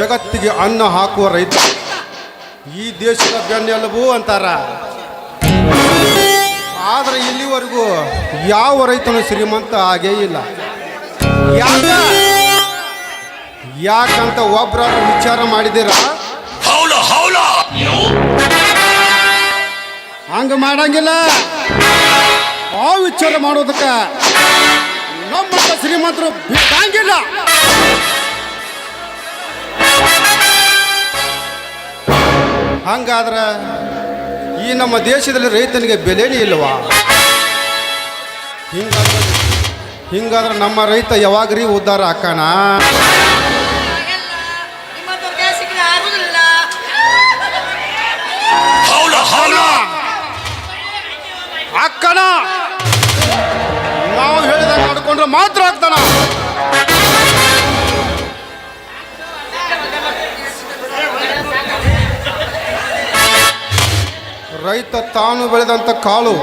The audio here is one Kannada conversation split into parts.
ಜಗತ್ತಿಗೆ ಅನ್ನ ಹಾಕುವ ರೈತ ಈ ದೇಶದ ಬೆನ್ನೆಲುಬು ಅಂತಾರ. ಆದರೆ ಇಲ್ಲಿವರೆಗೂ ಯಾವ ರೈತನು ಶ್ರೀಮಂತ ಆಗೇ ಇಲ್ಲ. ಯಾಕಂತ ಒಬ್ಬರಾದ್ರೂ ವಿಚಾರ ಮಾಡಿದ್ದೀರಾ? ಹಂಗ ಮಾಡಂಗಿಲ್ಲ. ಆ ವಿಚಾರ ಮಾಡೋದಕ್ಕ ನಮ್ಮಂತ ಶ್ರೀಮಂತರು ಬಿಟ್ಟಂಗಿಲ್ಲ. ಹಂಗಾದ್ರೆ ಈ ನಮ್ಮ ದೇಶದಲ್ಲಿ ರೈತನಿಗೆ ಬೆಲೆನೇ ಇಲ್ವಾ? ಹಿಂಗಾದ್ರೆ ನಮ್ಮ ರೈತ ಯಾವಾಗ್ರೀ ಉದ್ಧಾರ ಅಕ್ಕಣ? ಅಕ್ಕನ ನಾವು ಹೇಳಿದಾಗ ನಡ್ಕೊಂಡ್ರೆ ಮಾತ್ರ ಆಗ್ತಾನ. ರೈತ ತಾನು ಬೆಳೆದಂಥ ಕಾಳು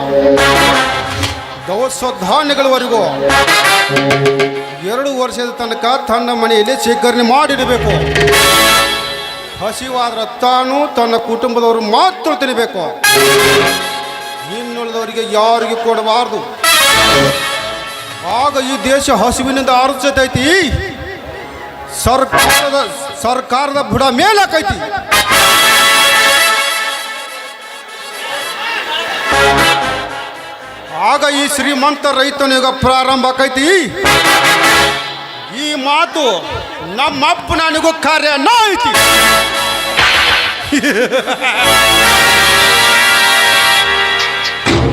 ದವಸ ಧಾನ್ಯಗಳವರೆಗೂ 2 ವರ್ಷದ ತನಕ ತನ್ನ ಮನೆಯಲ್ಲಿ ಶೇಖರಣೆ ಮಾಡಿಡಬೇಕು. ಹಸಿವಾದ್ರೆ ತಾನು ತನ್ನ ಕುಟುಂಬದವರು ಮಾತ್ರ ತಿನ್ನಬೇಕು. ಇನ್ನುಳಿದವರಿಗೆ ಯಾರಿಗೂ ಕೊಡಬಾರ್ದು. ಆಗ ಈ ದೇಶ ಹಸಿವಿನಿಂದ ಆರಿಸತೈತಿ. ಸರ್ಕಾರದ ಬುಡ ಮೇಲಾಕೈತಿ. ಆಗ ಈ ಶ್ರೀಮಂತ ರೈತನಿಗ ಪ್ರಾರಂಭ ಆಕೈತಿ. ಈ ಮಾತು ನಮ್ಮಪ್ಪ ನನಗೂ ಕಾರ್ಯ ಐತಿ.